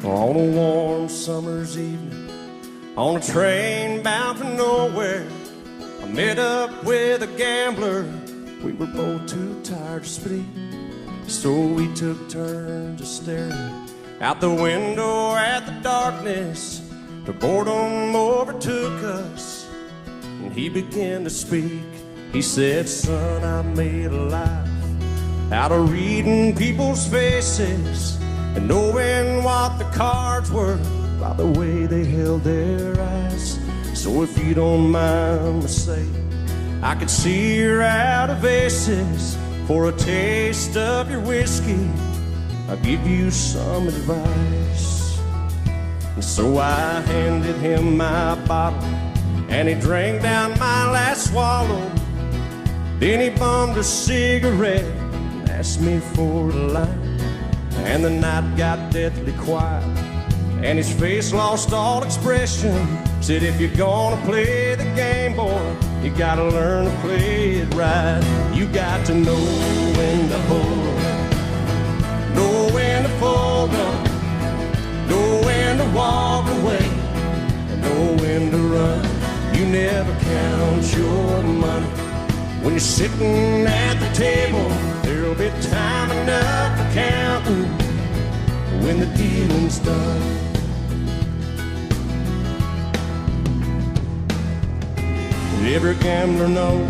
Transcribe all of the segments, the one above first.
On a warm summer's evening, on a train bound for nowhere, I met up with a gambler. We were both too tired to speak, so we took turns of staring out the window at the darkness. The boredom overtook us, and he began to speak. He said, "Son, I made a life out of reading people's faces and knowing what the cards were by the way they held their eyes. So if you don't mind me saying, I could see you're out of aces. For a taste of your whiskey, I'll give you some advice." And so I handed him my bottle, and he drank down my last swallow. Then he bummed a cigarette and asked me for a light. And the night got deathly quiet, and his face lost all expression. Said, "If you're gonna play the game, boy, you gotta learn to play it right. You got to know when to hold up, know when to fold up, know when to walk away, and know when to run. You never count your money when you're sitting at the table. There'll be time enough for counting when the dealing's done." Every gambler knows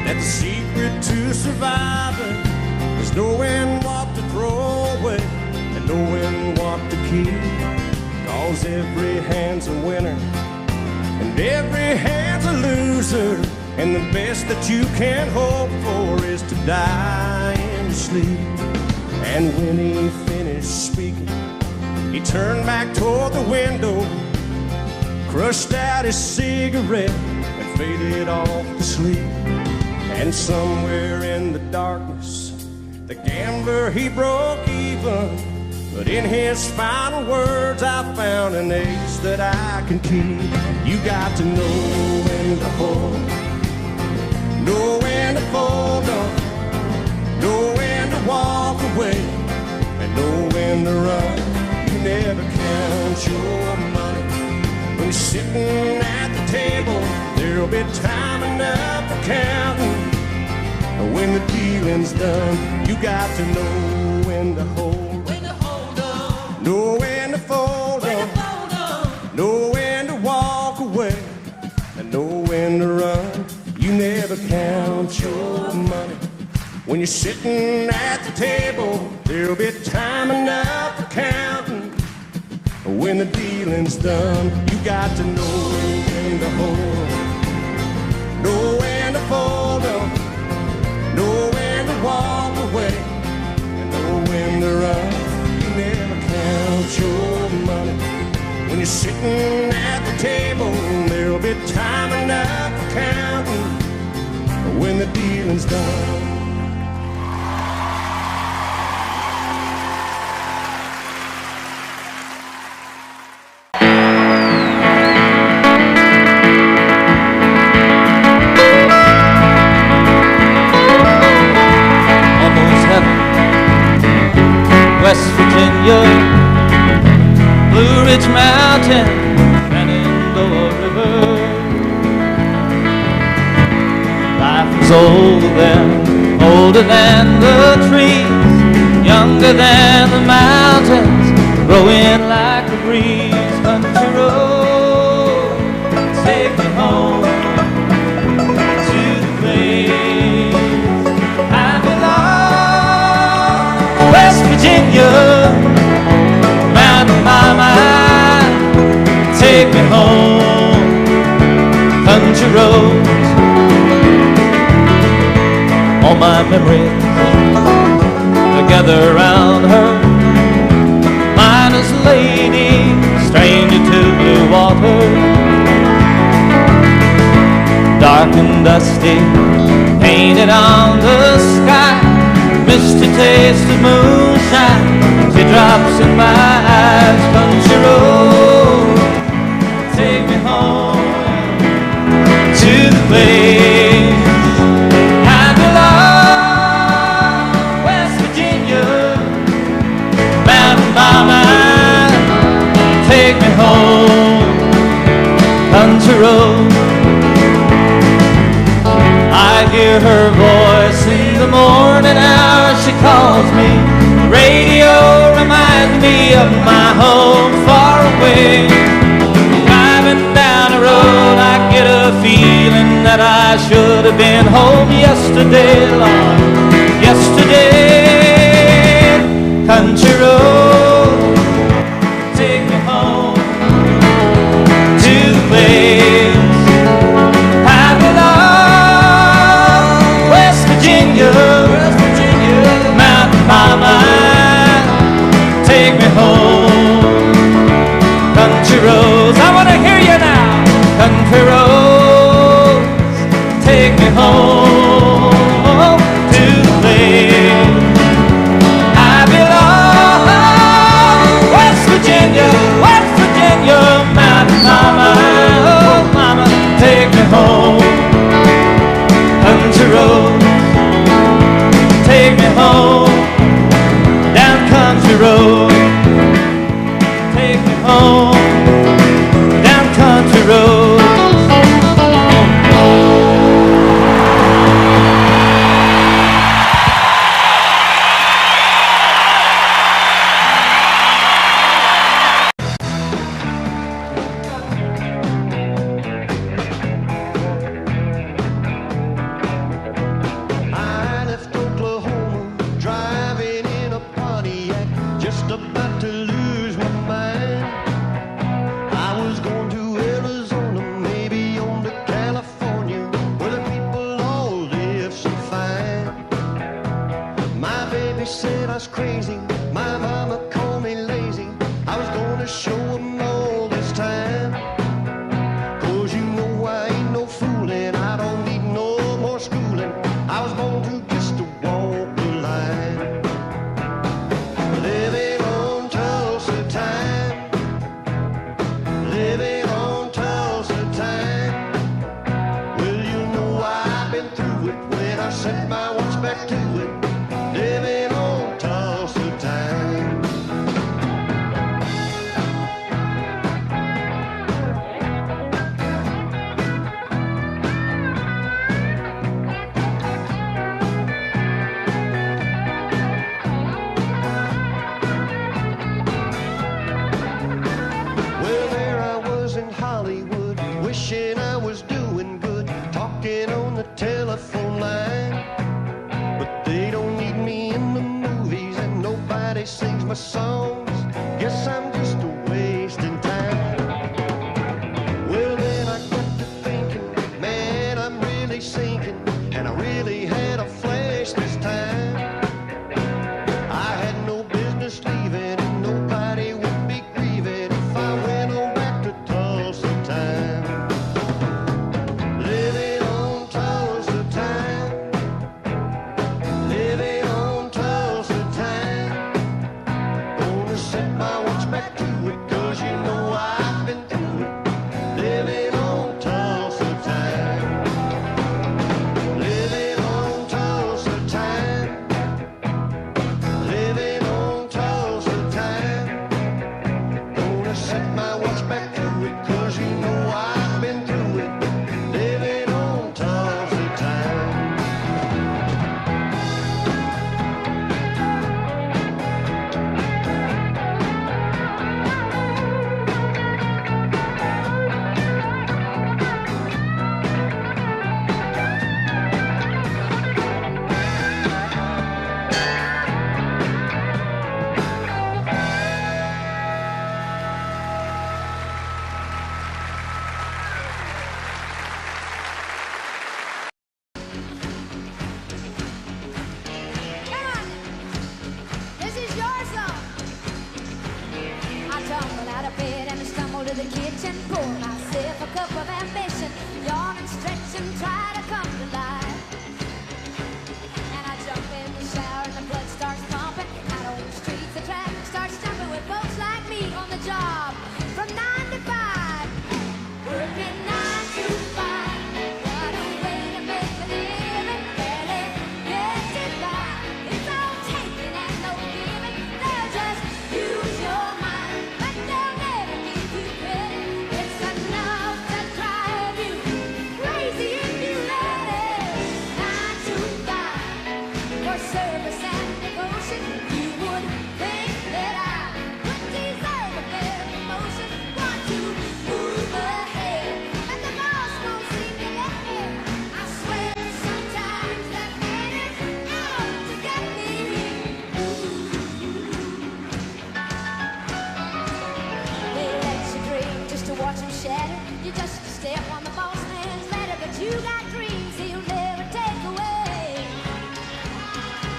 that the secret to surviving is knowing what to throw away and knowing what to keep. 'Cause every hand's a winner and every hand's a loser, and the best that you can hope for is to die in your sleep. And when he finished speaking, he turned back toward the window, crushed out his cigarette, faded off to sleep. And somewhere in the darkness, the gambler, he broke even. But in his final words, I found an ace that I can keep. You got to know when to hold, know when to fold up, know when to walk away, and know when to run. You never count your money when you're sitting at the table. There'll be time enough for counting when the dealing's done. You got to know when to hold, know when to fold up, know when to walk away, and know when to run. You never count your money when you're sitting at the table. There'll be time enough for counting when the dealing's done. You got to know when to hold, know when to fold up, know when to walk away, and know when to run. You never count your money when you're sitting at the table. There'll be time enough for counting when the dealing's done. West Virginia, Blue Ridge Mountain, Shenandoah River. Life was older than the trees, younger than the mountains, growing like a breeze. Country road, take me home to the place I belong. West Virginia, mountain mama, take me home. Country roads, all my memories together around her. Miner's lady, stranger to blue water. Dark and dusty, painted on the sky. Misty taste of moonshine, teardrops in my eyes. Country road, take me home to the place I belong. West Virginia, mountain mama, road. I hear her voice in the morning hour, she calls me. Radio reminds me of my home far away. Driving down the road, I get a feeling that I should have been home yesterday, Lord, yesterday. Country road, take me home to the place I belong. West Virginia, Mountain Mama, take me home. Country roads, I want to hear you now. Country roads, take me home to the place I belong. West Virginia, Mountain Mama, oh Mama, take me home. Country roads, take me home. Down country road, take me home. Down country road. I left Oklahoma, driving in a Pontiac, just about to lose my mind. I was going to Arizona, maybe on to California, where the people all live so fine. My baby said I was crazy, my mama called me lazy. I was going to show 'em all this time. 'Cause you know I ain't no fooling, I don't need no more schooling. I was born to just to walk the line. Living on Tulsa time, living on Tulsa time. Well, you know I've been through it when I set my watch back to it. Living on Tulsa time. Well, there I was in Hollywood, wishing I was doing good, talking on the telephone line. But they don't need me in the movies, and nobody sings my songs. Guess I'm just a wasting time. Well, then I got to thinking, man, I'm really sinking, and I really had a flash this time. I had no business leaving, and nobody would be grieving if I went on back to Tulsa time. Living on Tulsa time, living on Tulsa time. Gonna set my watch back to it, 'cause you know I've been through it. Living on Tulsa time, living on Tulsa time, living on Tulsa time. Gonna set my watch back to it, 'cause you know I've been through it. Living on Tulsa time. Come on, this is your song. I tumbled out of bed and I stumbled to the kitchen, poured myself a cup of ambition, yawn and stretch and try to come to life. And I jump in the shower and the blood starts pumping. Out on the streets, the traffic starts jumping with folks like me on the job from 9 to 5. Working 9 to 5. What a way to make a living. Barely get by. It's all taking and no giving. They'll just use your mind, but they'll never give you credit. It's a shattered. You just step on the boss man's ladder, but you got dreams he'll never take away.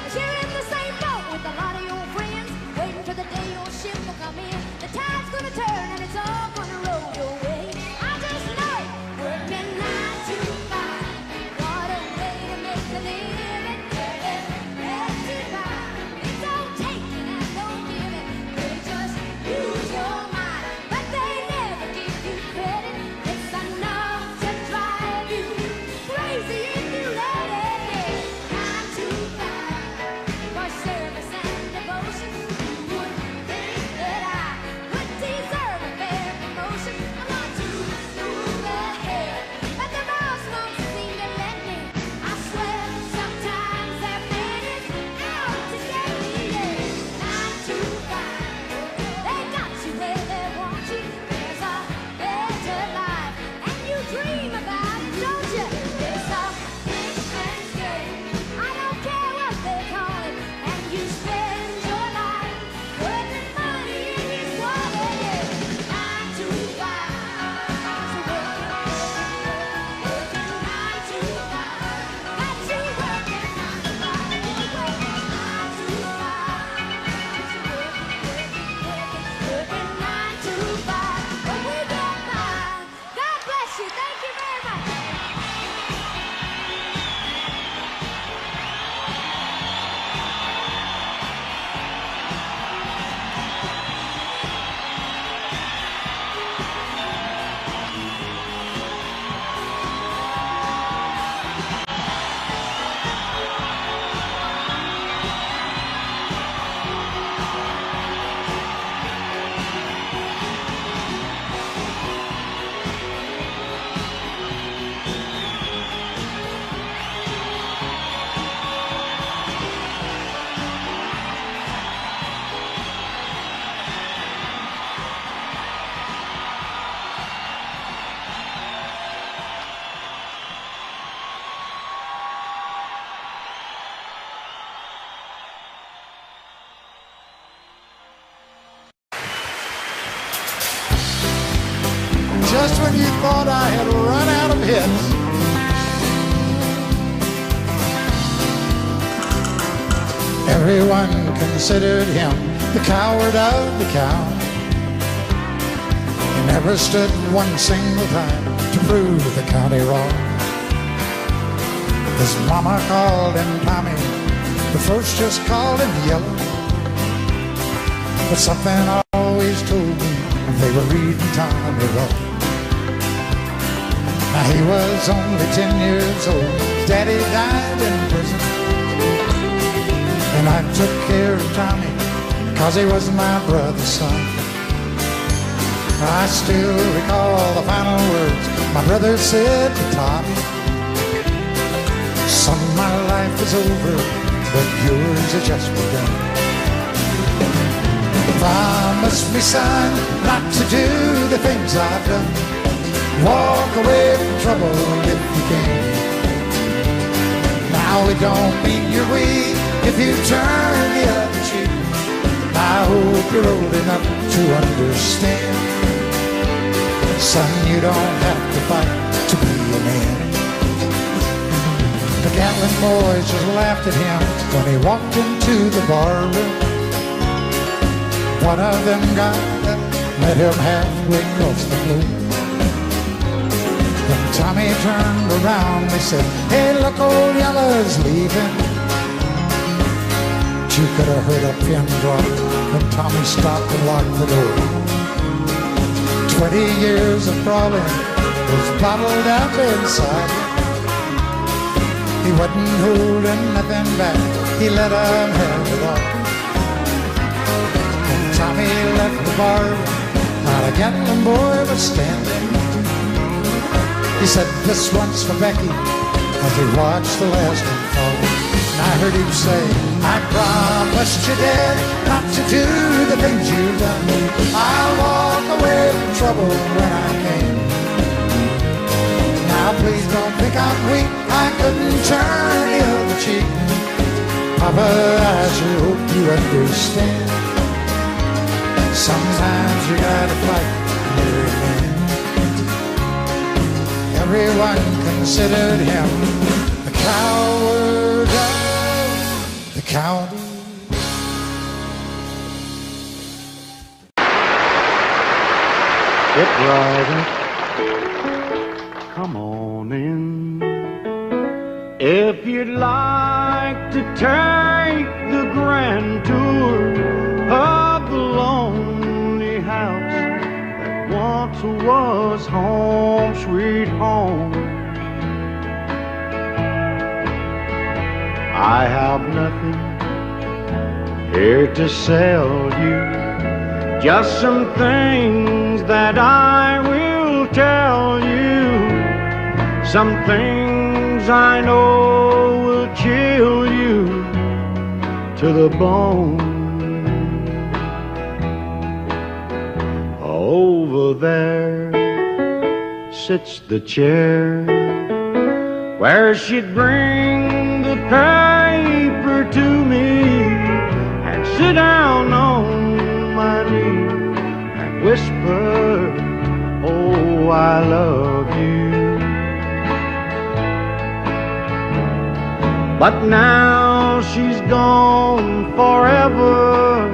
But you're in the same boat with a lot of your friends, waiting for the day your ship will come in. The tide's gonna turn and it's all gonna roll your way. I just know it. Working 9 to 5. What a way to make a living. It's all taking and don't give it. They just use your mind, but they never give you credit. It's enough to drive you crazy if you let it. 9 to 5 for service and devotion. You would think that I would deserve a fair promotion. I want to move ahead, but the boss won't seem to let me. I swear sometimes their pen is out to get me. 9 to 5, they got you where they want you. There's a better life, and you dream about it, don't you? It's a man's game. I don't care what they call it, and you spend your life putting money in his wallet. 9 to 5, so working 9 to 5. Got you working 9 to 5. Working 9 to 5. Working 9 to 5. But we get by. God bless you. Thank you very much. Just when you thought I had run out of hits, everyone considered him the coward of the cow. He never stood one single time to prove the county wrong. His mama called him Tommy, the folks just called him Yellow. But something always told me they were reading Tommy wrong. Now he was only 10 years old, Daddy died in prison, and I took care of Tommy, 'cause he was my brother's son. I still recall the final words my brother said to Tommy: "Son, my life is over, but yours has just begun. Promise me, son, not to do the things I've done. Walk away from trouble if you can. Now it don't mean you're weak if you turn the other cheek. I hope you're old enough to understand. Son, you don't have to fight to be a man." The Gatlin boys just laughed at him when he walked into the bar room. One of them got up, met him halfway across the floor. When Tommy turned around, they said, "Hey, look, old Yellow's leaving." But you could have heard a pin drop when Tommy stopped and locked the door. 20 years of crawling was bottled up inside. He wasn't holding nothing back, he let him have it all. When Tommy left the bar, not a Gatlin boy was standing. He said, "This one's for Becky," as he watched the last one fall. And I heard him say, "I promised you, Dad, not to do the things you've done. I'll walk away from trouble when I can. Now please don't think I'm weak, I couldn't turn the other cheek. Papa, I sure hope you understand. Sometimes you gotta fight, Mary man." everyone considered him the coward of the county. Get right up, come on in. If you'd like to take the grand tour of the lonely house that once was home sweet home, I have nothing here to sell you, just some things that I will tell you, some things I know will chill you to the bone. Over there sits the chair where she'd bring the paper to me and sit down on my knee and whisper, oh, I love you. But now she's gone forever,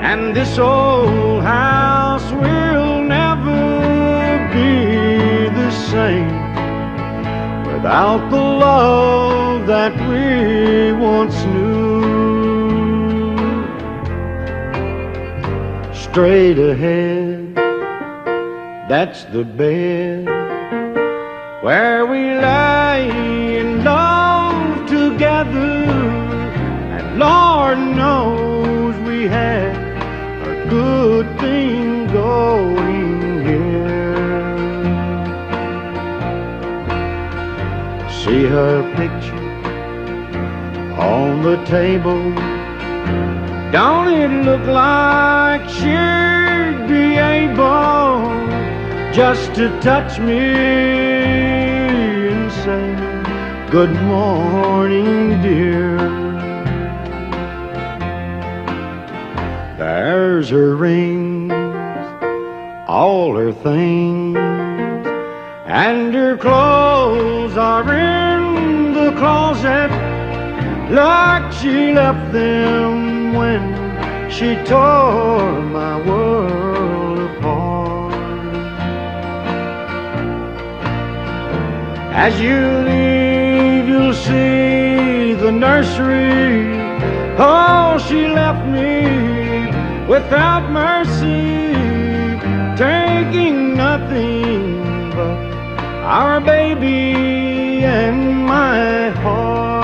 and this old house will never be the same without the love that we once knew. Straight ahead, that's the bed where we lay in love together, and Lord knows we had a good thing going here. See her picture on the table, don't it look like she'd be able just to touch me and say, good morning, dear. There's her rings, all her things, and her clothes are in the closet like she left them when she tore my world apart. As you leave, you'll see the nursery. Oh, she left me without mercy, taking nothing but our baby and my heart.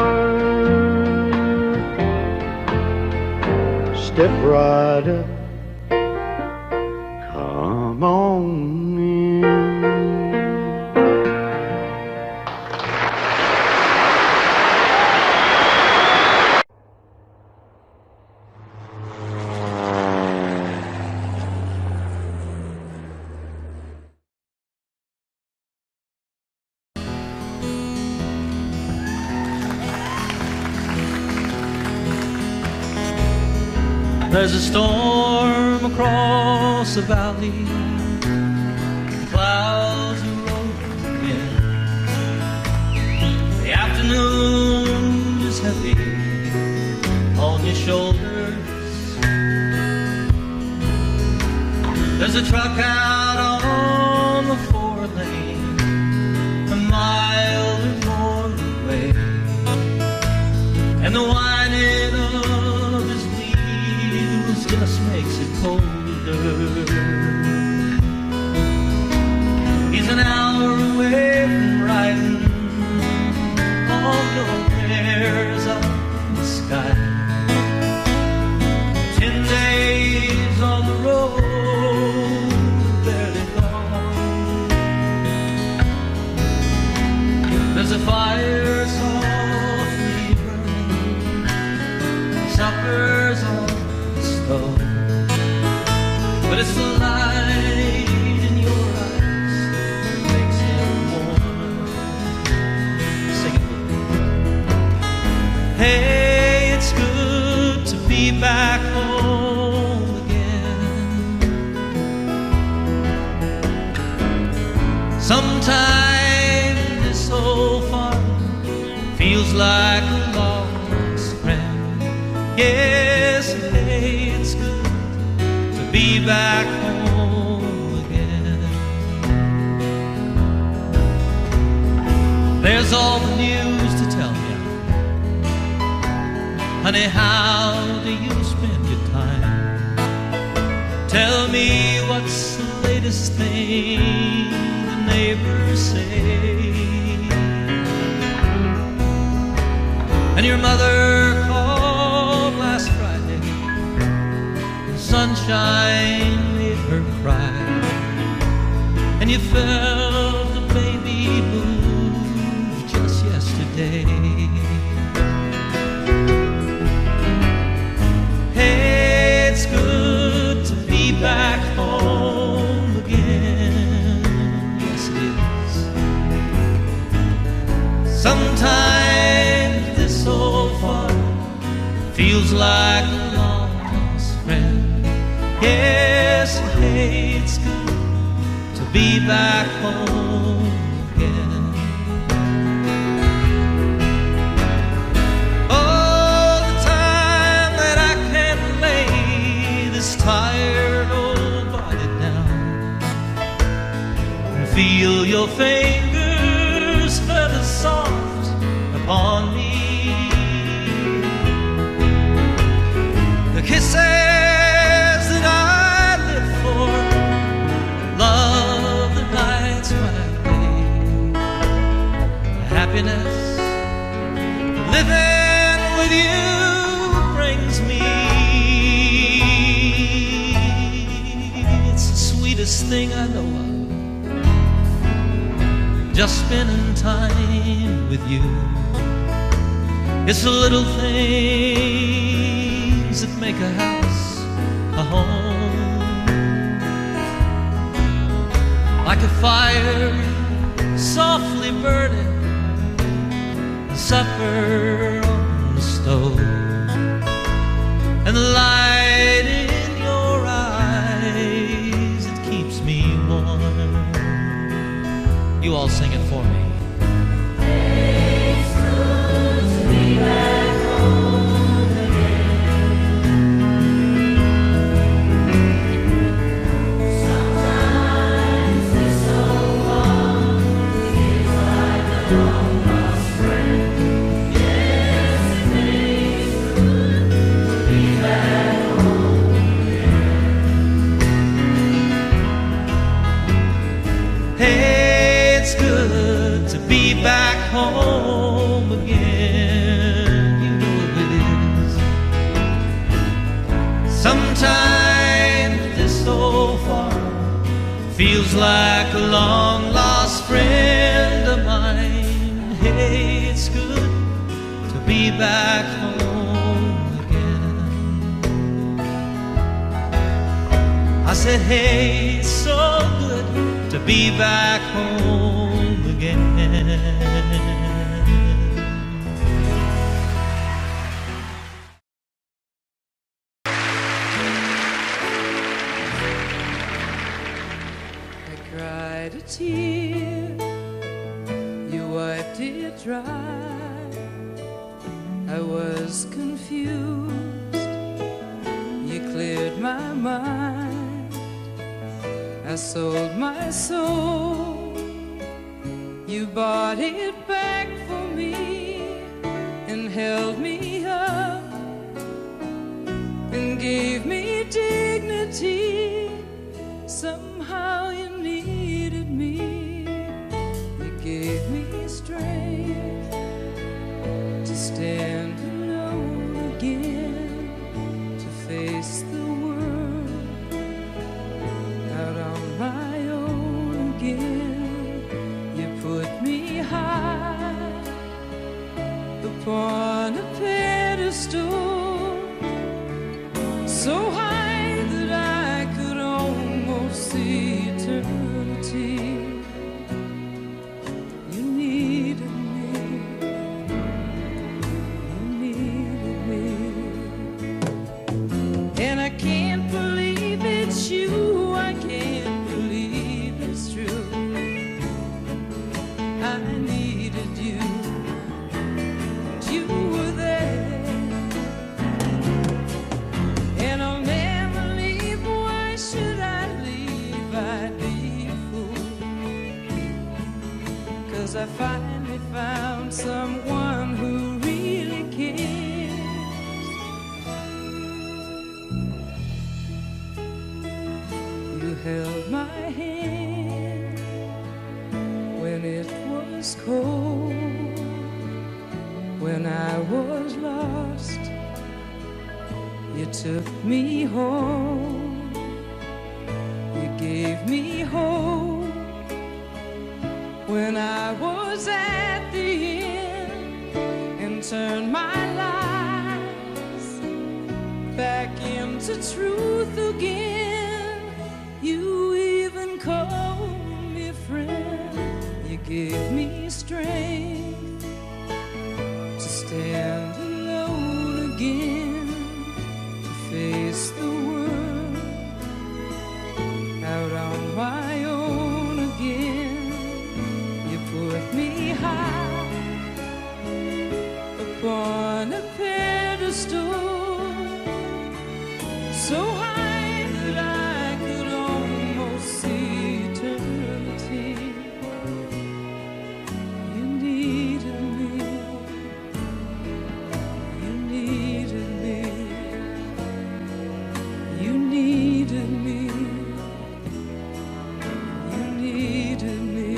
Step right up, come on in. There's a storm across the valley, the clouds are rolling in. The afternoon is heavy on your shoulders. There's a truck out on the 4-lane, a mile or more away, and the whining of his wheels just makes it colder. He's an hour away from riding on your prayers up in the sky. 10 days on the road, barely gone. There's a fire softly burning, supper's on the stove, but it's the light in your eyes that makes him warm. Sing it. Hey, it's good to be back home again. Sometimes like a lost friend. Yes, hey, it's good to be back home again. There's all the news to tell you. Honey, how do you spend your time? Tell me what's the latest thing the neighbors say. And your mother called last Friday. The sunshine made her cry. And you felt the baby move just yesterday. Hey, it's good to be back home again. Yes, it is. Sometimes this old farm feels like a lost friend. Yes, hey, it's good to be back home again. Oh, the time that I can't lay this tired old body down and feel your fingers flutter soft upon me. The kisses that I live for, love that lights my way, the happiness living with you brings me. It's the sweetest thing I know of, just spending time with you. It's the little things that make a house a home. Like a fire softly burning, the supper on the stove, and the light in your eyes that keeps me warm. You all sing it for me. It's good to be back home again. Sometimes this old farm feels like a long lost friend. Yes, it makes good to be back home again. Hey, it's good to be back home again. You know it is. Sometimes this old farm feels like a long lost friend of mine. Hey, it's good to be back home again. I said, hey, it's so good to be back home again. I cried a tear, you wiped it dry. I was confused, you cleared my mind. I sold my soul, you bought it back for me and held me up and gave me dignity. Somehow you needed me, you gave me strength to stand alone again, to face the world out on my own again. You put me high upon a pedestal, so high that I could almost see eternity. You needed me, you needed me, and I can't believe it's you. I can't believe it's true. I needed you. 'cause I finally found someone who really cares. You held my hand when it was cold, when I was lost. You took me home, you gave me hope when I was at the end, and turned my lies back into truth again. You even called me friend, you gave me strength to stand alone again, to face the world out on my own again. You put me high upon a pedestal, so high that I could almost see eternity. You needed me, you needed me, you needed me, you needed me.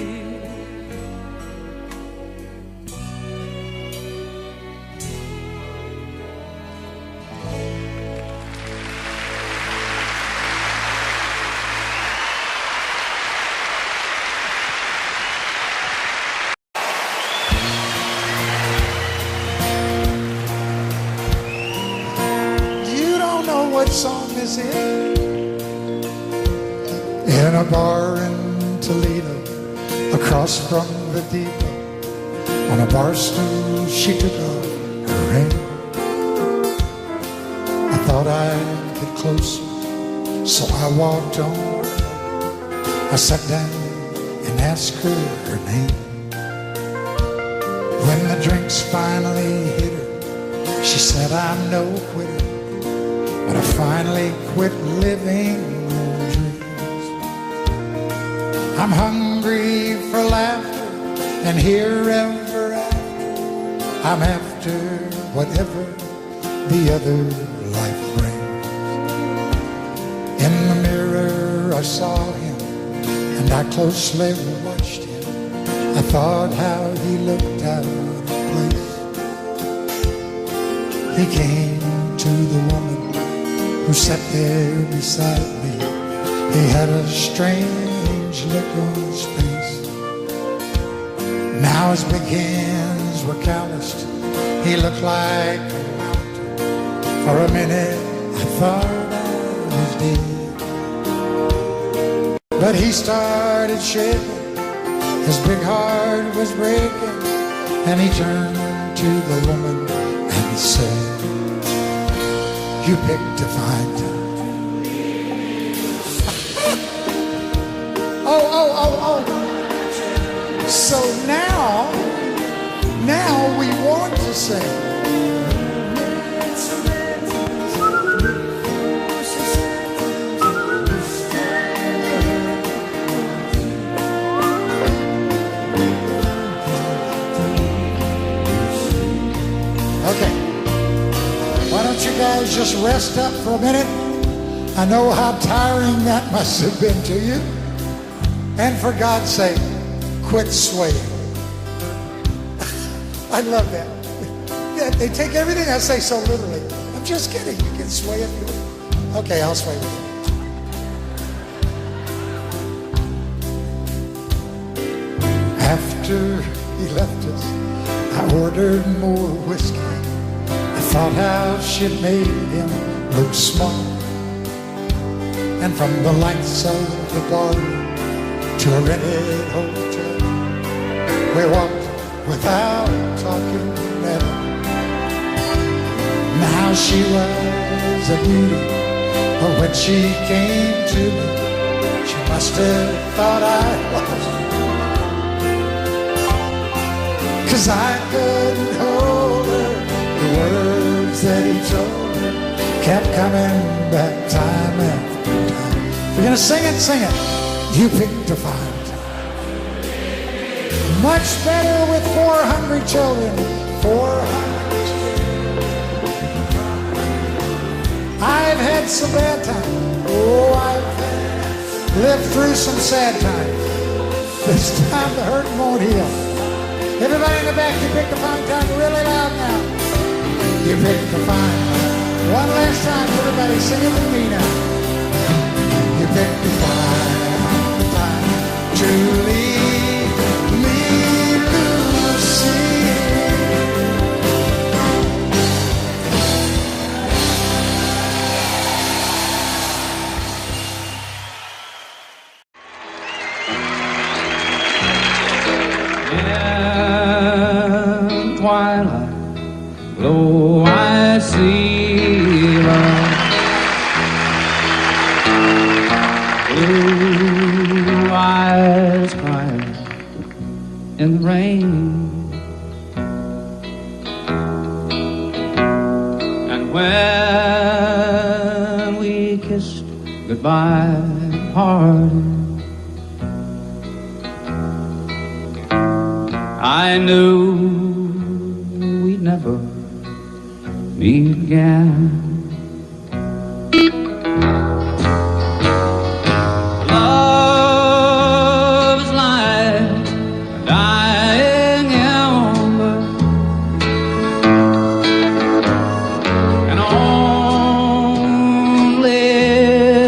You don't know what song this is? In a bar in Toledo, across from the depot, on a bar stool she took off her ring. I thought I'd get closer, so I walked on. I sat down and asked her her name. When the drinks finally hit her, she said, I'm no quitter, but I finally quit living on dreams. I'm hungry for laughter, and here ever after, I'm after whatever the other life brings. In the mirror I saw him, and I closely watched him. I thought how he looked out of place. He came to the woman who sat there beside me. He had a strange look on his face. Now his big hands were calloused. He looked like a mountain. For a minute I thought I was dead. But he started shaking, his big heart was breaking, and he turned to the woman and said, you picked a fine time. Oh. So now we want to sing. Okay. Why don't you guys just rest up for a minute? I know how tiring that must have been to you. And for God's sake, quit swaying. I love that. Yeah, they take everything I say so literally. I'm just kidding. You can sway if you want. Okay, I'll sway with you. After he left us, I ordered more whiskey. I thought how she'd made him look smart. And from the lights of the bar to a rented hotel, we walked without talking at all. Now she was a beauty, but when she came to me, she must have thought I was. 'Cause I couldn't hold her. The words that he told her kept coming back time after time. We're gonna sing it, sing it. You picked a fine time. Much better with 400 children. 400. I've had some bad times. Oh, I've lived through some sad times. This time the hurt won't heal. Everybody in the back, you pick the fine time really loud now. You pick the fine time. One last time, everybody sing it with me now. You pick the fine time to leave me, Lucy. In twilight, lo, I see love, blue eyes crying in the rain, and when we kissed goodbye, parted, I knew we'd never meet again. Love is like a dying ember, and only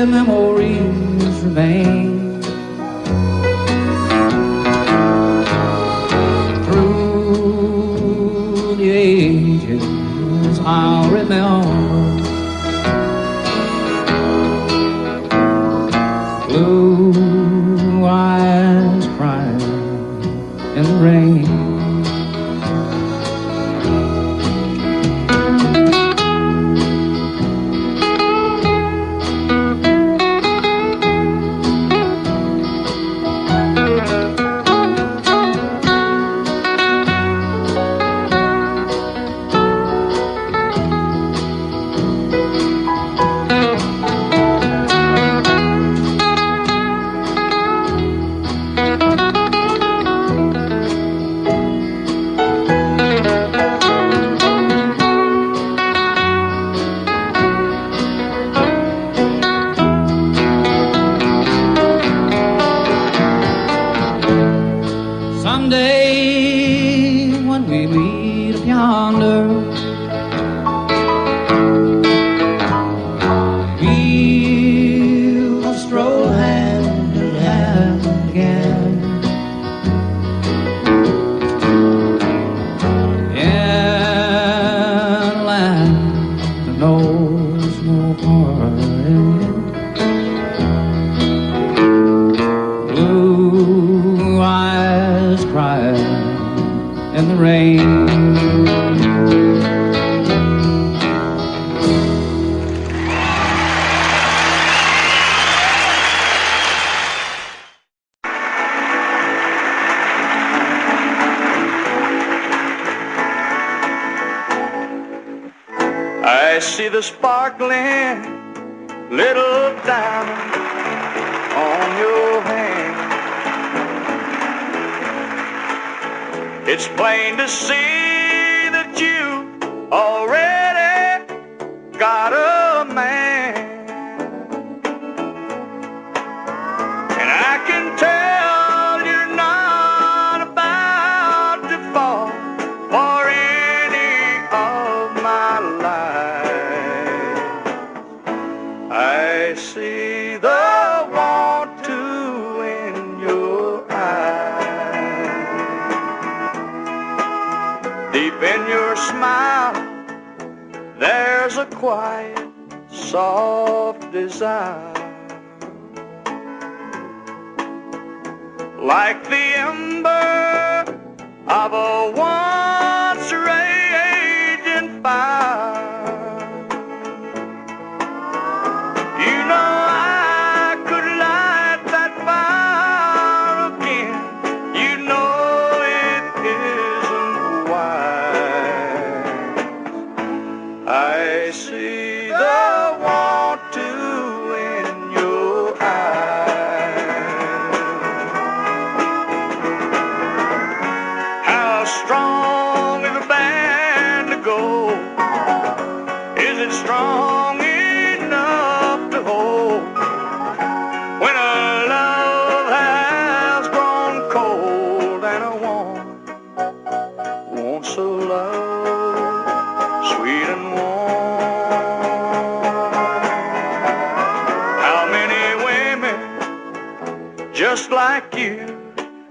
memories remain. I'll remember blue eyes crying in the rain. Someday when we meet up yonder, we'll stroll hand in hand again. In a land that knows no parting, blue eyes crying in the rain. I see the sparkling little diamond on your hand. It's plain to see that you already got a man, and I can tell you're not about to fall for any of my lies. I see the want to in your eyes. Deep in your smile, there's a quiet, soft desire, like the ember of a once raging fire. You know I could light that fire again. You know it isn't wise. I see the want to in your eyes. just like you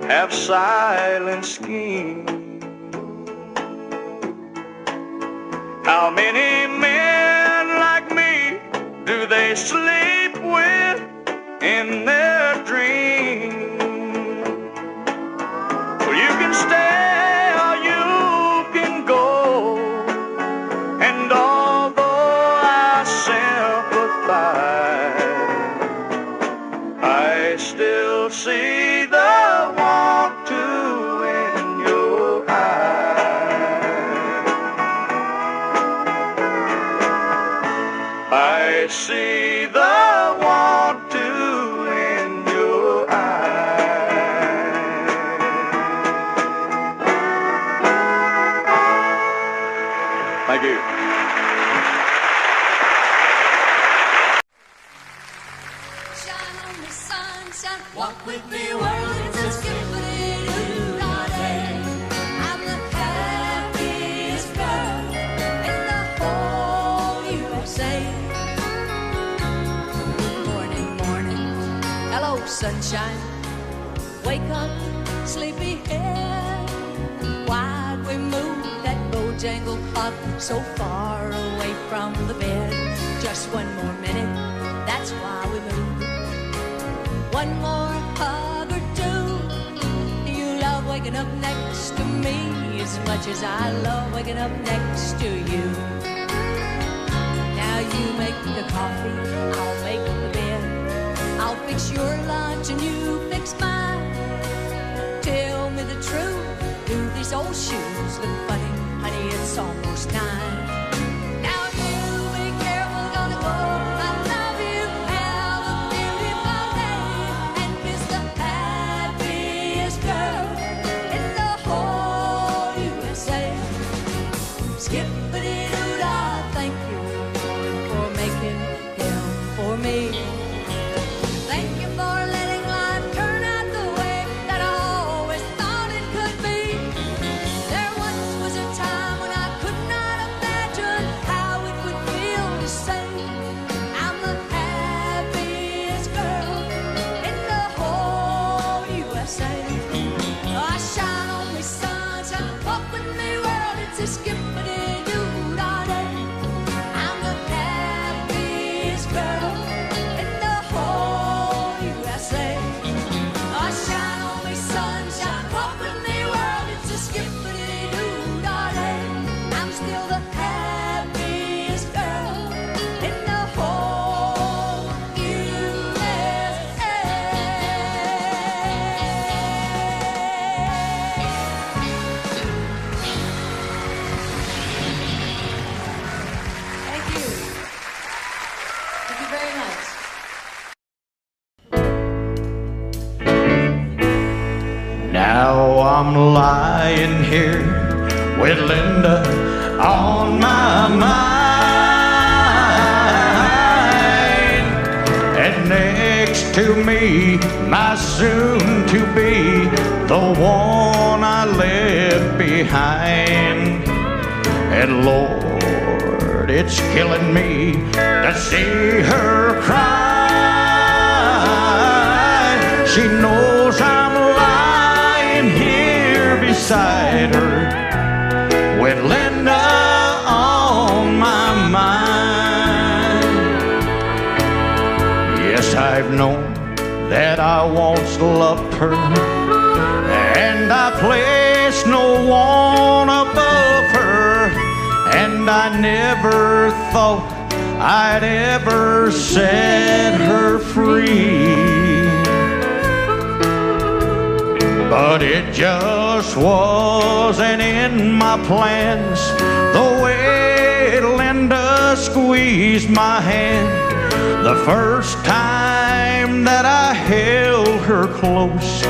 have silent schemes. How many men like me do they sleep with in their dreams? Well, you can stay or you can go, and although I sympathize, I still see the want to in your eyes. I see the want to in your eyes. Thank you. Shine on me, sunshine, walk with me, world, it's a skippity-doo-dah-day. I'm the happiest girl in the whole USA. Morning, morning, hello, sunshine. Wake up, sleepyhead. Why'd we move that Bojangle clock so far away from the bed? Just one more minute, that's why we moved. One more hug or two. Do you love waking up next to me as much as I love waking up next to you? Now you make the coffee, I'll make the bed. I'll fix your lunch and you fix mine. Tell me the truth, do these old shoes look funny? Honey, it's almost 9. Now you be careful, gonna go. I love you, have a beautiful day, and kiss the happiest girl in the whole USA. Skippity-doo-dah, thank you for making him for me. Thank you for letting life turn out the way that I always thought it could be. There once was a time when I could not imagine how it would feel to say I'm the happiest girl in the whole USA. Oh, I shine on me, sunshine, walk with me, world, it's a skippity-doo-dah-day. I'm the happiest girl in the whole USA. Oh, shine on me, sunshine, walk with me, world, it's a skippity-doo-dah-day. I'm still the happiest girl in the whole USA. Thank you. Thank you very much. Now I'm lying here with Linda on my mind, and next to me, my soon-to-be, the one I left behind. And Lord, it's killing me to see her cry. She knows I'm lying here beside her with Linda on my mind. Yes, I've known that I once loved her, and I placed no one above her, and I never thought I'd ever set her free. But it just wasn't in my plans, the way Linda squeezed my hand the first time that I held her close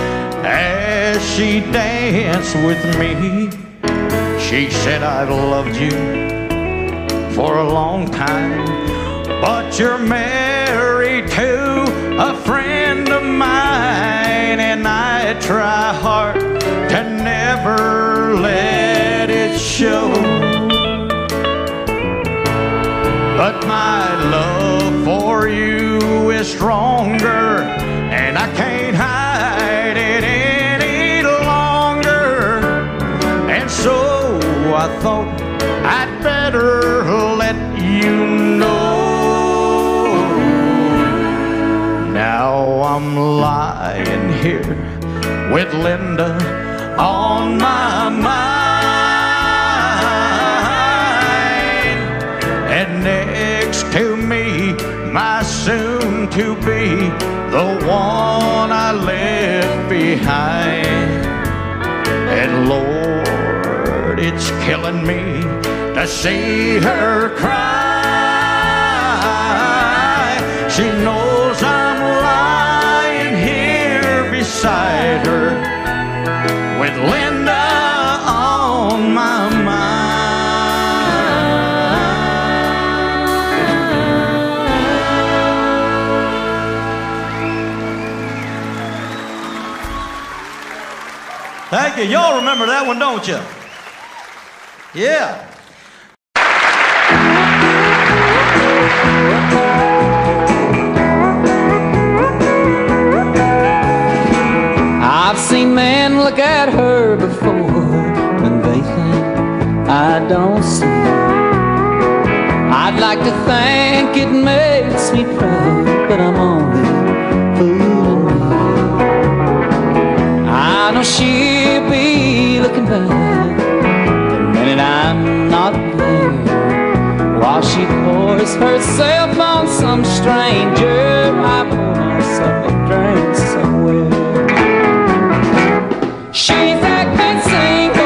as she danced with me. She said, I've loved you for a long time, but you're married to a friend of mine, and I try hard to never let it show. But my love for you is stronger, and I can't hide soon to be the one I left behind. And Lord, it's killing me to see her cry. She knows I'm lying here beside her with Linda on my mind. Thank you. Y'all remember that one, don't you? Yeah. I've seen men look at her before when they think I don't see. I'd like to think it makes me proud, but I'm only fooling me. I know she'll be looking back the minute I'm not there, while she pours herself on some stranger. I pour myself a drink somewhere. She's acting single,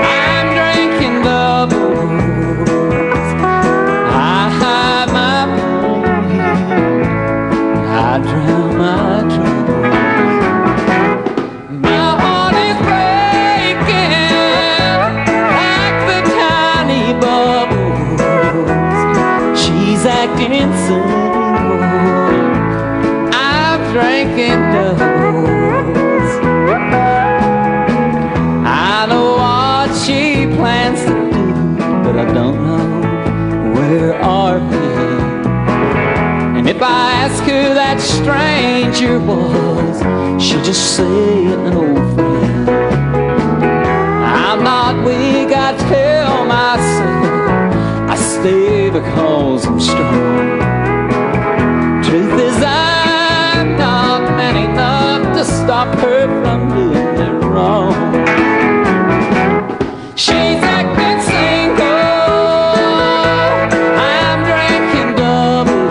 I'm drinking doubles. I hide my pain, I drown my troubles. My heart is breaking like the tiny bubbles. She's acting single, I'm drinking doubles. I know what she plans to do, but I don't know where are they. And if I ask who that stranger was, she'll just say an old friend. I'm not weak, I tell myself I stay because I'm strong. Truth is I'm not man enough to stop her from doing it wrong. She's acting single, I'm drinking double.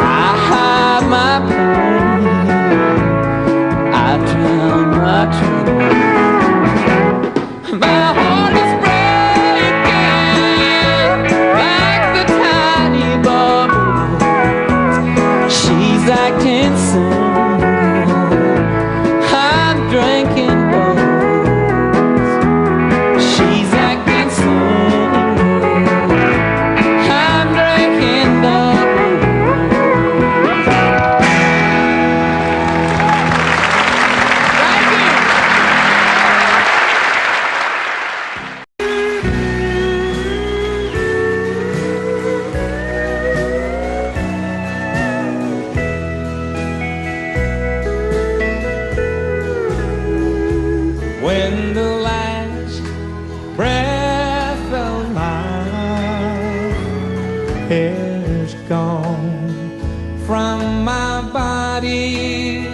I hide my pain, I drown my trouble. My heart is breaking like the tiny bubbles. She's acting single, I'm drinking doubles. She's acting single, I'm drinking doubles. Thank you. When the last breath of life is gone from my body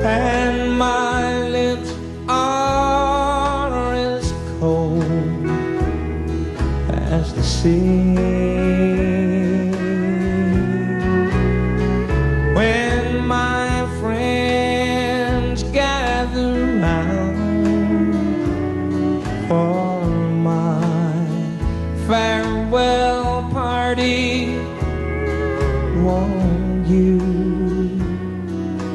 and my lips are as cold as the sea. When my friends gather round for my farewell party, won't you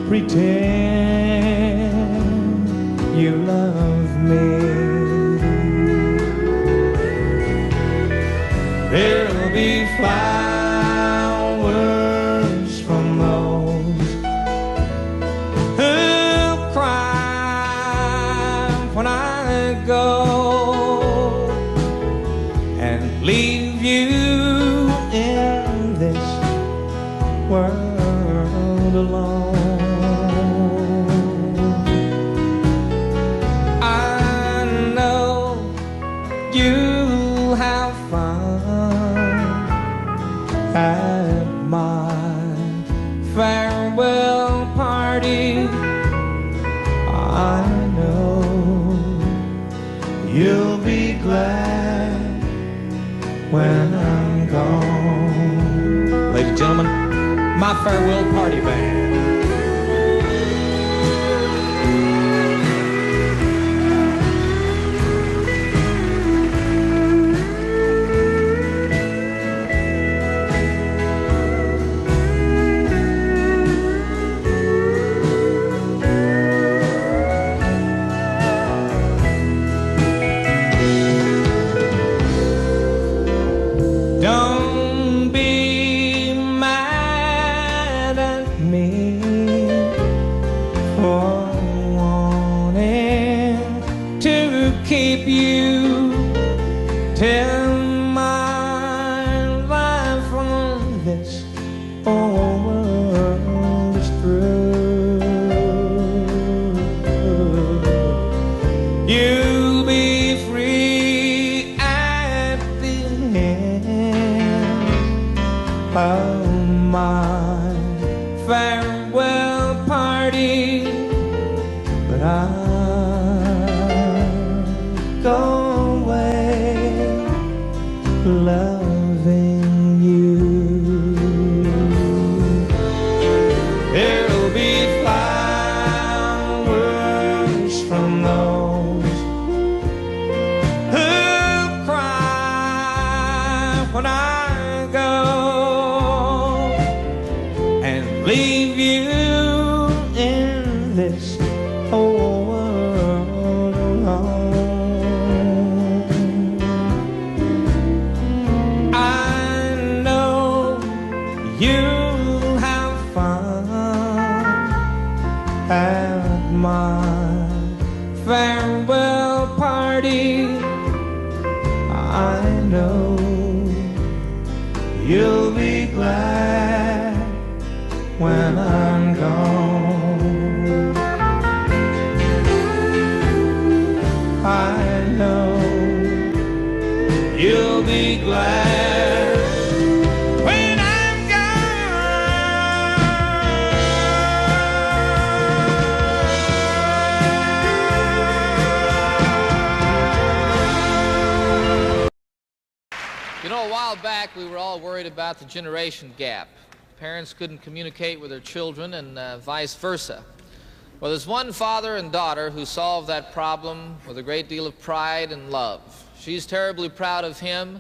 pretend you love me? There'll be flowers from those who cry when I go and leave you in this world alone. I know you'll have fun at my farewell party. I know you'll be glad when I'm gone. gentlemen, my farewell party band. Don't be mad at me for wanting to keep you till my life on this whole world is through. You'll be free at the end of my farewell party, but I'll go away loving you. There'll be flowers from those who cry when I go and leave you in this whole world alone. I know you'll have fun at my farewell party. I know you'll be glad when I'm gone. I know you'll be glad when I'm gone. You know, a while back we were all worried about the generation gap. Parents couldn't communicate with their children and vice versa. Well, there's one father and daughter who solved that problem with a great deal of pride and love. She's terribly proud of him,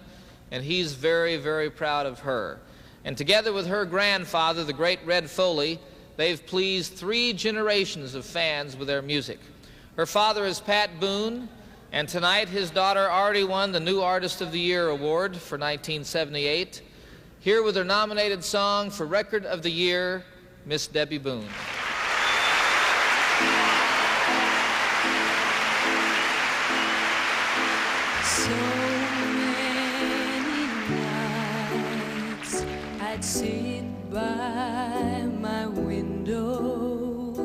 and he's very, very proud of her. And together with her grandfather, the great Red Foley, they've pleased 3 generations of fans with their music. Her father is Pat Boone, and tonight his daughter already won the New Artist of the Year award for 1978. Here with her nominated song for Record of the Year, Miss Debbie Boone. So many nights I'd sit by my window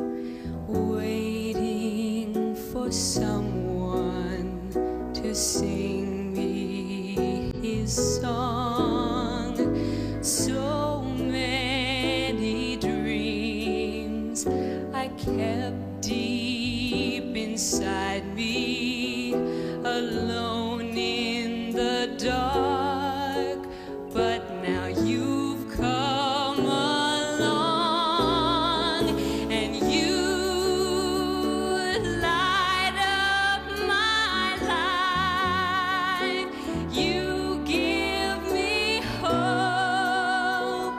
waiting for someone to sing me his song. So many dreams I kept deep inside me, alone in the dark. But now you've come along and you light up my life. You give me hope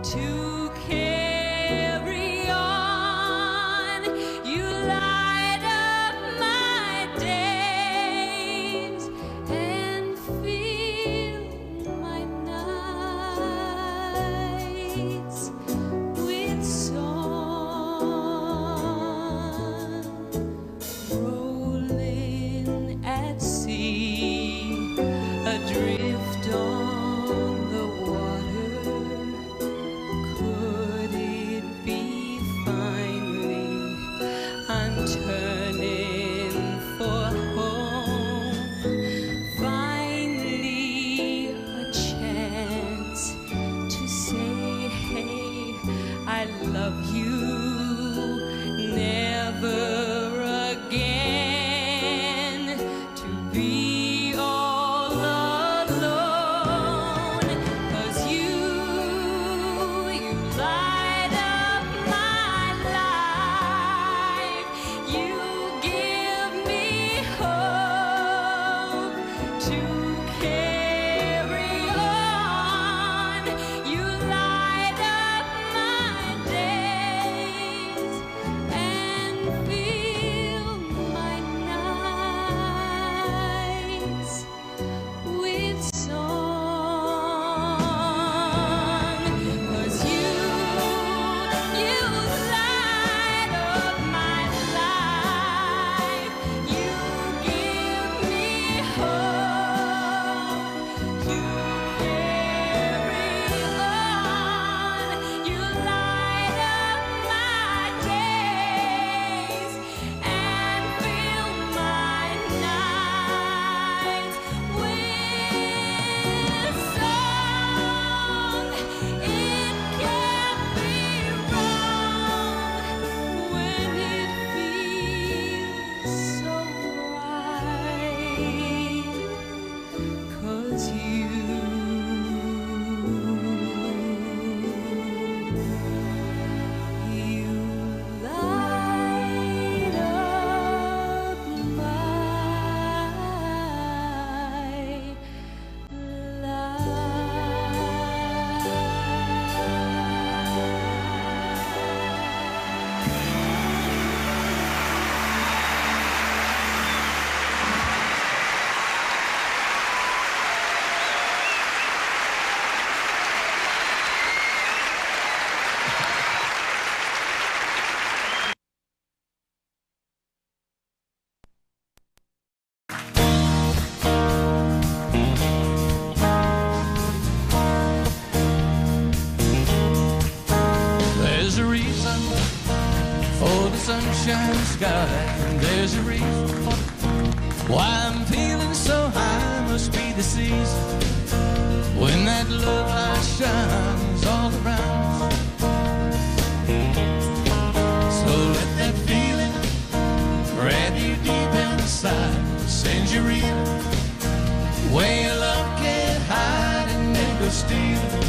to carry on. You light up my days and fill my nights with song. Rolling at sea, adrift on the water. Could it be finally I'm turning for home? Finally a chance to say, hey, I love you. Never again to be all alone. 'Cause you sunshine sky, and there's a reason why I'm feeling so high. Must be the season when that love light shines all around us. So let that feeling grab you deep inside, send you reeling where your love can't hide, and then go stealing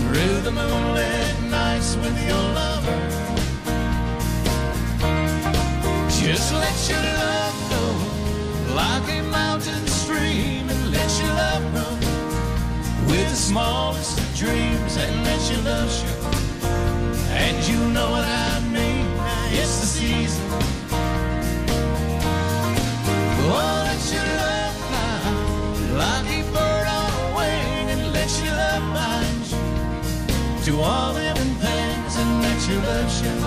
through the moonlit nights with your lover. Just let your love go like a mountain stream, and let your love run with the smallest of dreams, and let your love show. And you know what I mean, it's the season. Oh, let your love fly like a bird on a wing, and let your love bind you to all living things, and let your love show.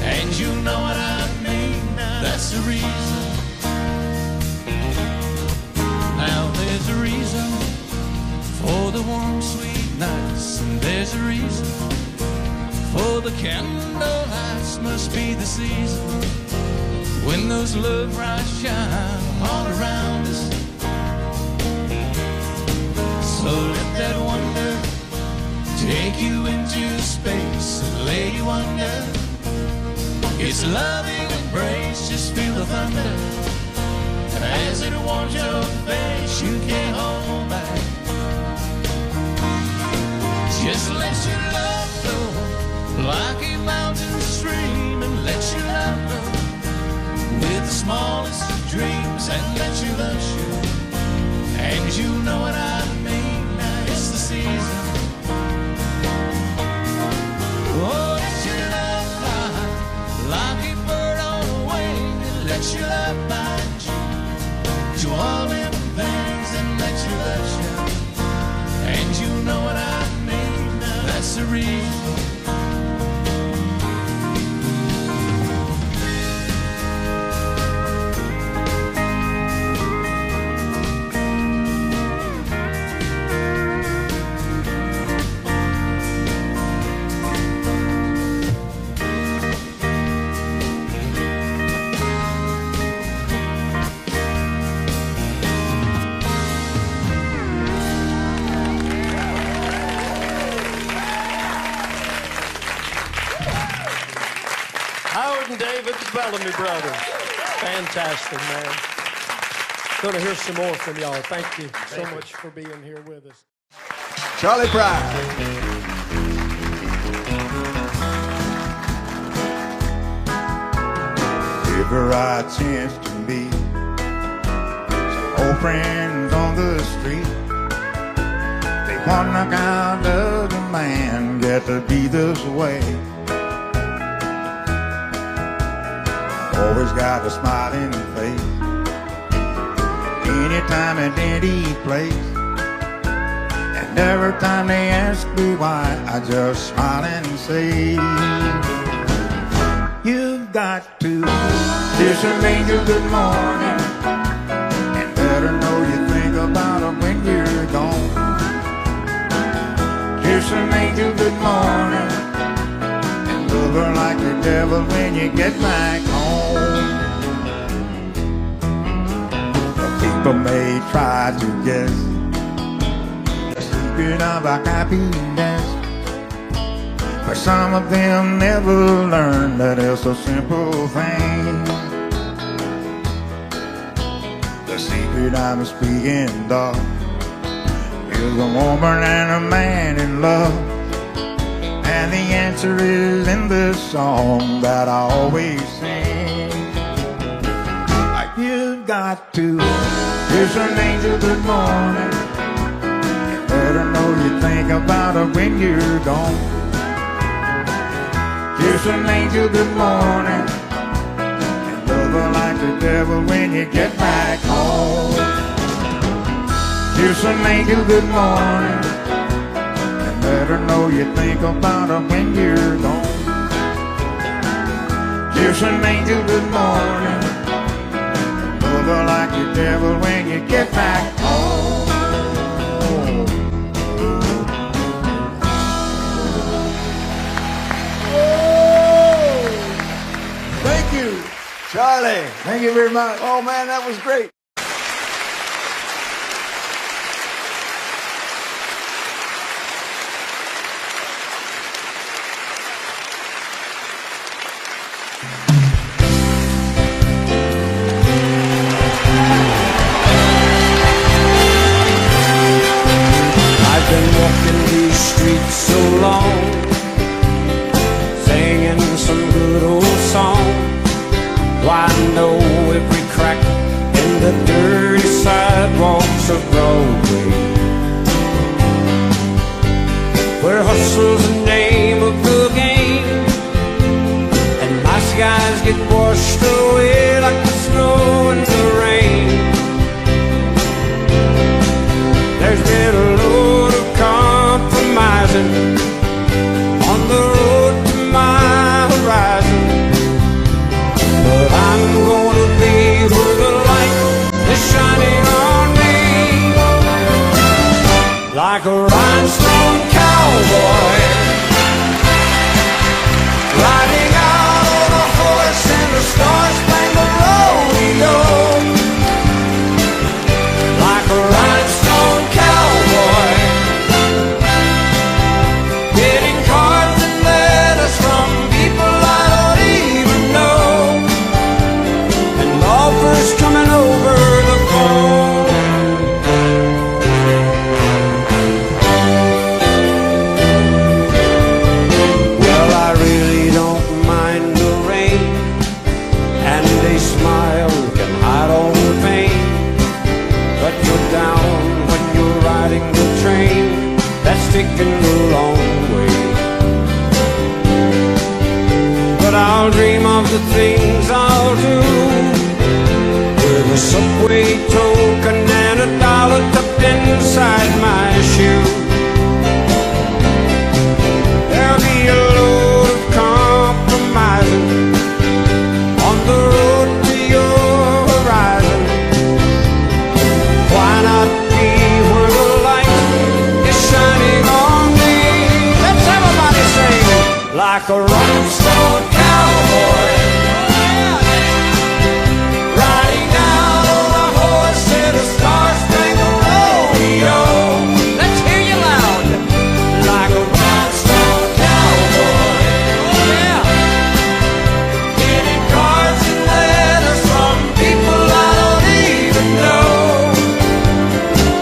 And you know what I mean, that's the reason. Now there's a reason for the warm, sweet nights, and there's a reason for the candle lights. Must be the season when those love lights shine all around us. So let that wonder take you into space and lay you under its loving embrace. Just feel the thunder as it warms your face. You can't hold back. Just let your love flow like a mountain stream, and let your love grow with the smallest of dreams, and let your love show. And you know what I mean, it's the season. Oh, let your love fly like a bird on a wing, and let your love bind you to all living things, and let your love show. And you know what I mean, that's the reason. David, the Bellamy brothers. Fantastic, man. Going to hear some more from y'all. Thank you so much for being here with us. Charlie Pride. Ever I chance to meet some old friends on the street, they wonder how does a man get to be this way? Always got a smiling face, anytime and any place. And every time they ask me why, I just smile and say, you've got to kiss an angel good morning, and let her know you think about her when you're gone. Kiss an angel good morning, love her like the devil when you get back home. People may try to guess the secret of our happiness, but some of them never learn that it's a simple thing. The secret I'm speaking of is a woman and a man in love, and the answer is in this song that I always sing. You've got to kiss an angel good morning, and let her know you think about her when you're gone. Kiss an angel good morning, and love her like the devil when you get back home. Kiss an angel good morning, let her know you think about her when you're gone. Kiss an angel good morning, love her like the devil when you get back home. Charlie. Thank you very much. Oh, man, that was great. I've been walking these streets so long, singing some good old song. Why, I know every crack in the dirty sidewalks of Broadway, where hustle's the name of the game, and nice guys get washed away like the snow and the rain. There's been a load of compromising on the road to my horizon, but I'm gonna be where the light is shining on me, like a rhinestone cowboy riding out on a horse in the star-spangled rodeo, like a rhinestone cowboy getting cards and letters from people I don't even know, and offers coming over the phone. Well, I really don't mind the rain, and a smile can hide all the pain, but you're down when you're riding the train that's taking the long way. But I'll dream of the things I'll do with a subway token and $1 tucked inside my shoe. There'll be a load of compromising on the road to your horizon. Why not be where the light is shining on me? Let's everybody sing, like a rhinestone cowboy riding out on a horse in a star-spangled rodeo. Let's hear you loud, like a rhinestone cowboy. Oh yeah, getting cards and letters from people I don't even know,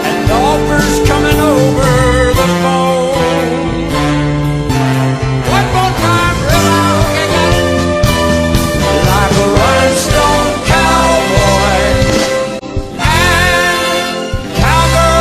and offers coming over the phone. One more time, real loud, okay, got it? Like a rhinestone cowboy and cowgirl.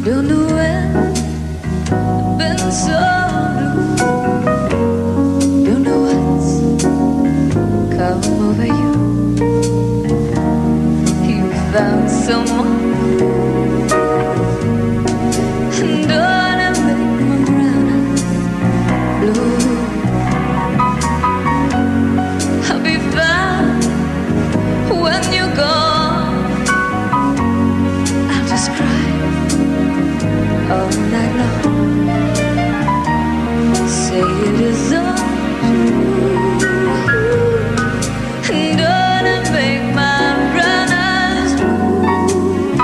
Don't know when I've been so blue. Don't know what's come over you. You found someone, and don't it make my brown eyes blue? I'll be fine when you're gone. I'll just cry all night long. Say it is all true, and don't it make my brown eyes blue?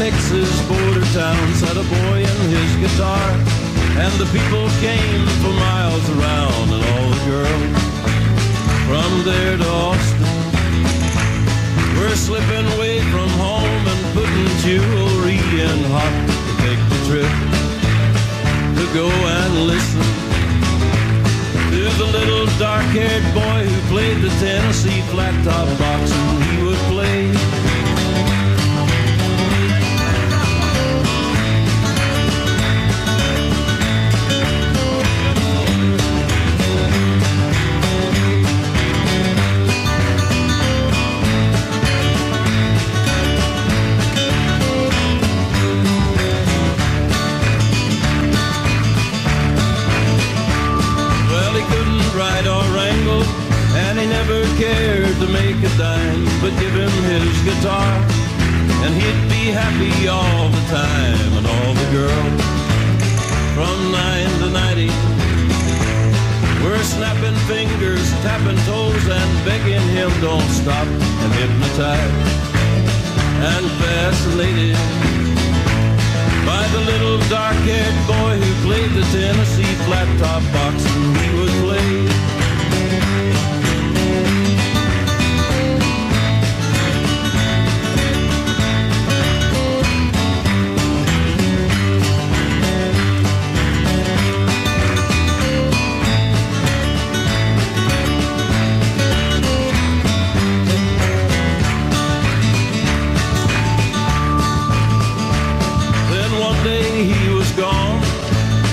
Texas border towns had a boy and his guitar, and the people came for miles around, and all the girls from there to Austin were slipping away from home and putting jewelry in hot to take the trip to go and listen to the little dark-haired boy who played the Tennessee flat-top box, and he would play. And he never cared to make a dime, but give him his guitar, and he'd be happy all the time. And all the girls from 9 to 90 were snapping fingers, tapping toes, and begging him don't stop, and hypnotized and fascinated by the little dark-haired boy who played the Tennessee flat-top box, and he would play.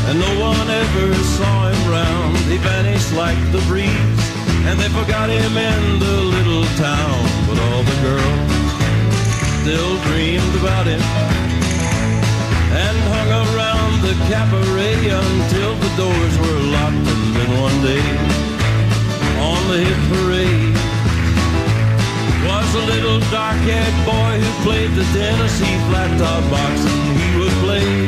And no one ever saw him round. He vanished like the breeze, and they forgot him in the little town. But all the girls still dreamed about him and hung around the cabaret until the doors were locked. And then one day on the hit parade was a little dark-haired boy who played the Tennessee flat-top box, and he would play.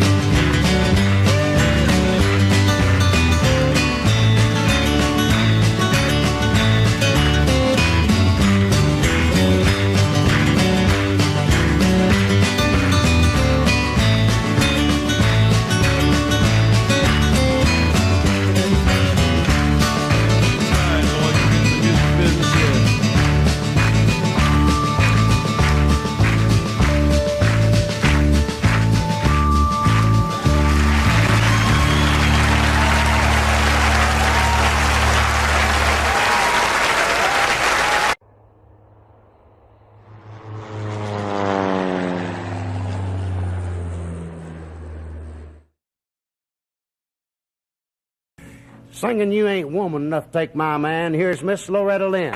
Singing You Ain't Woman Enough to Take My Man, here's Miss Loretta Lynn.